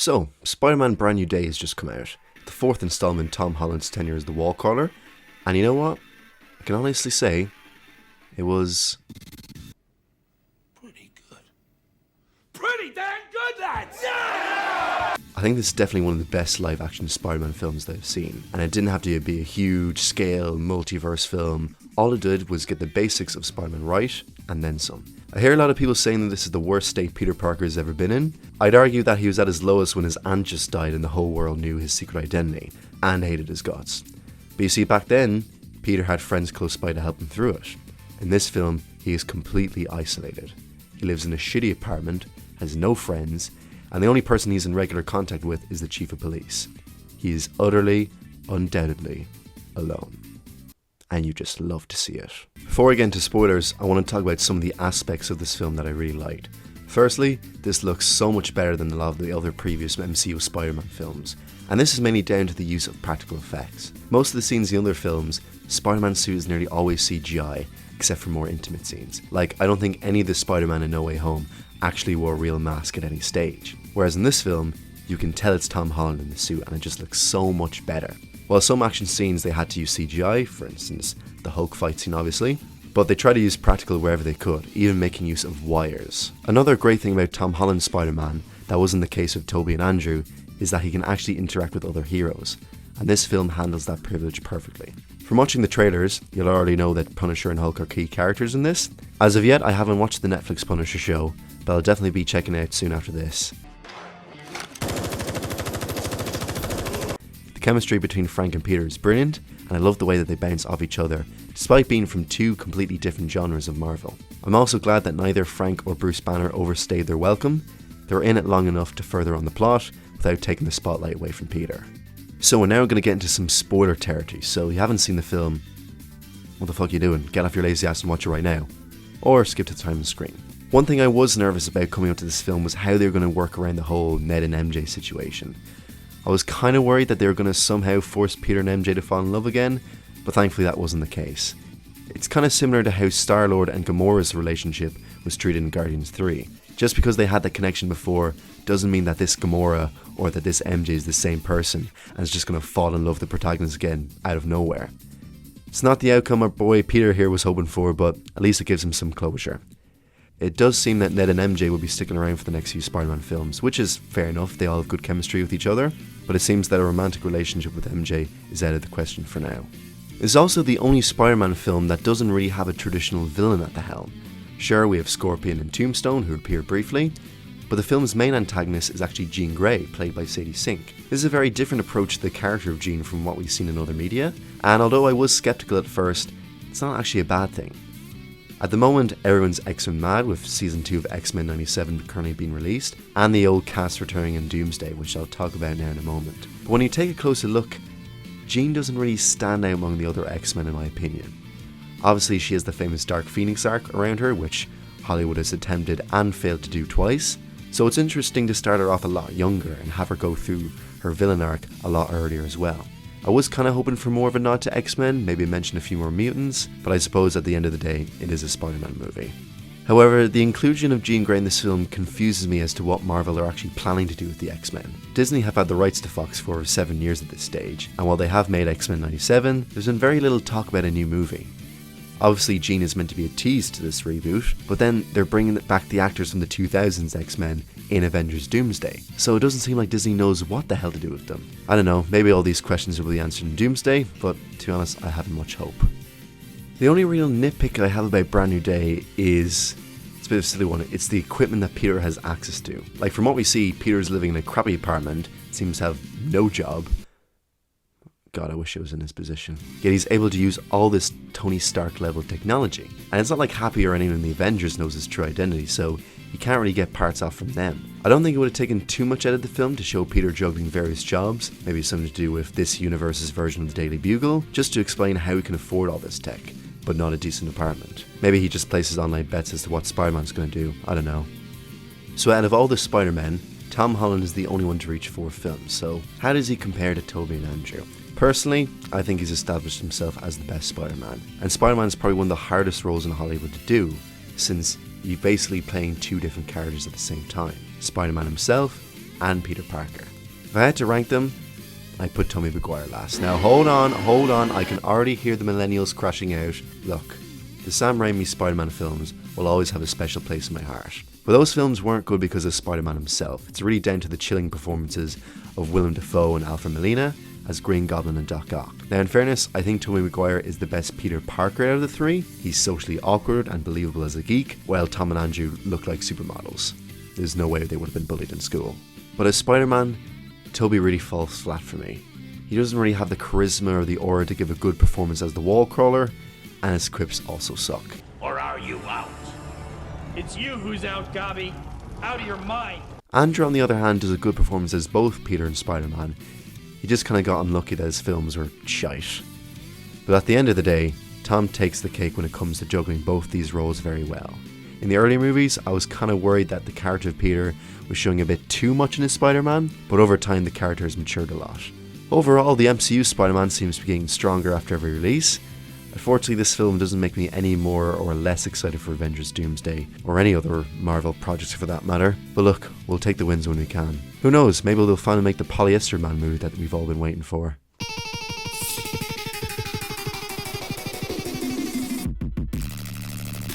So, Spider-Man Brand New Day has just come out. The fourth installment, Tom Holland's tenure as the wall crawler. And you know what? I can honestly say, it was pretty good. Pretty damn good, lads! Yeah! I think this is definitely one of the best live-action Spider-Man films that I've seen. And it didn't have to be a huge-scale, multiverse film. All it did was get the basics of Spider-Man right, and then some. I hear a lot of people saying that this is the worst state Peter Parker has ever been in. I'd argue that he was at his lowest when his aunt just died and the whole world knew his secret identity, and hated his guts. But you see, back then, Peter had friends close by to help him through it. In this film, he is completely isolated. He lives in a shitty apartment, has no friends, and the only person he's in regular contact with is the chief of police. He is utterly, undoubtedly, alone. And you just love to see it. Before I get into spoilers, I want to talk about some of the aspects of this film that I really liked. Firstly, this looks so much better than a lot of the other previous MCU Spider-Man films, and this is mainly down to the use of practical effects. Most of the scenes in the other films, Spider-Man's suit is nearly always CGI, except for more intimate scenes. Like, I don't think any of the Spider-Man in No Way Home actually wore a real mask at any stage. Whereas in this film, you can tell it's Tom Holland in the suit and it just looks so much better. While some action scenes they had to use CGI, for instance, the Hulk fight scene obviously, but they tried to use practical wherever they could, even making use of wires. Another great thing about Tom Holland's Spider-Man that wasn't the case of Tobey and Andrew is that he can actually interact with other heroes, and this film handles that privilege perfectly. From watching the trailers, you'll already know that Punisher and Hulk are key characters in this. As of yet, I haven't watched the Netflix Punisher show, but I'll definitely be checking it out soon after this. The chemistry between Frank and Peter is brilliant, and I love the way that they bounce off each other, despite being from two completely different genres of Marvel. I'm also glad that neither Frank or Bruce Banner overstayed their welcome. They were in it long enough to further on the plot, without taking the spotlight away from Peter. So we're now going to get into some spoiler territory, so if you haven't seen the film, what the fuck are you doing? Get off your lazy ass and watch it right now. Or skip to the time on the screen. One thing I was nervous about coming up to this film was how they were going to work around the whole Ned and MJ situation. I was kind of worried that they were going to somehow force Peter and MJ to fall in love again, but thankfully that wasn't the case. It's kind of similar to how Star-Lord and Gamora's relationship was treated in Guardians 3. Just because they had that connection before doesn't mean that this Gamora or that this MJ is the same person and is just going to fall in love with the protagonist again out of nowhere. It's not the outcome our boy Peter here was hoping for, but at least it gives him some closure. It does seem that Ned and MJ will be sticking around for the next few Spider-Man films, which is fair enough, they all have good chemistry with each other, but it seems that a romantic relationship with MJ is out of the question for now. It's also the only Spider-Man film that doesn't really have a traditional villain at the helm. Sure, we have Scorpion and Tombstone who appear briefly, but the film's main antagonist is actually Jean Grey, played by Sadie Sink. This is a very different approach to the character of Jean from what we've seen in other media, and although I was skeptical at first, it's not actually a bad thing. At the moment, everyone's X-Men mad, with Season 2 of X-Men 97 currently being released, and the old cast returning in Doomsday, which I'll talk about now in a moment. But when you take a closer look, Jean doesn't really stand out among the other X-Men in my opinion. Obviously she has the famous Dark Phoenix arc around her, which Hollywood has attempted and failed to do twice, so it's interesting to start her off a lot younger and have her go through her villain arc a lot earlier as well. I was kind of hoping for more of a nod to X-Men, maybe mention a few more mutants, but I suppose at the end of the day, it is a Spider-Man movie. However, the inclusion of Jean Grey in this film confuses me as to what Marvel are actually planning to do with the X-Men. Disney have had the rights to Fox for over 7 years at this stage, and while they have made X-Men 97, there's been very little talk about a new movie. Obviously Jean is meant to be a tease to this reboot, but then they're bringing back the actors from the 2000s X-Men in Avengers Doomsday, so it doesn't seem like Disney knows what the hell to do with them. I don't know, maybe all these questions will be answered in Doomsday, but to be honest, I haven't much hope. The only real nitpick I have about Brand New Day is, it's a bit of a silly one, it's the equipment that Peter has access to. Like from what we see, Peter's living in a crappy apartment, seems to have no job. God, I wish I was in his position. Yet he's able to use all this Tony Stark level technology. And it's not like Happy or anyone in the Avengers knows his true identity, so you can't really get parts off from them. I don't think it would have taken too much out of the film to show Peter juggling various jobs, maybe something to do with this universe's version of the Daily Bugle, just to explain how he can afford all this tech, but not a decent apartment. Maybe he just places online bets as to what Spider-Man's going to do, I don't know. So out of all the Spider-Men, Tom Holland is the only one to reach 4 films, so how does he compare to Tobey and Andrew? Personally, I think he's established himself as the best Spider-Man, and Spider-Man is probably one of the hardest roles in Hollywood to do, since you're basically playing 2 different characters at the same time. Spider-Man himself, and Peter Parker. If I had to rank them, I'd put Tobey Maguire last. Now hold on, I can already hear the millennials crashing out. Look, the Sam Raimi Spider-Man films will always have a special place in my heart. But those films weren't good because of Spider-Man himself. It's really down to the chilling performances of Willem Dafoe and Alfred Molina as Green Goblin and Doc Ock. Now in fairness, I think Tobey Maguire is the best Peter Parker out of the three. He's socially awkward and believable as a geek, while Tom and Andrew look like supermodels. There's no way they would have been bullied in school. But as Spider-Man, Tobey really falls flat for me. He doesn't really have the charisma or the aura to give a good performance as the wall crawler, and his quips also suck. Or are you out? It's you who's out, Gobby. Out of your mind. Andrew, on the other hand, does a good performance as both Peter and Spider-Man. He just kind of got unlucky that his films were shite. But at the end of the day, Tom takes the cake when it comes to juggling both these roles very well. In the early movies, I was kind of worried that the character of Peter was showing a bit too much in his Spider-Man, but over time the character has matured a lot. Overall, the MCU Spider-Man seems to be getting stronger after every release. Unfortunately, this film doesn't make me any more or less excited for Avengers Doomsday, or any other Marvel projects for that matter. But look, we'll take the wins when we can. Who knows, maybe they'll finally make the Polyester Man movie that we've all been waiting for.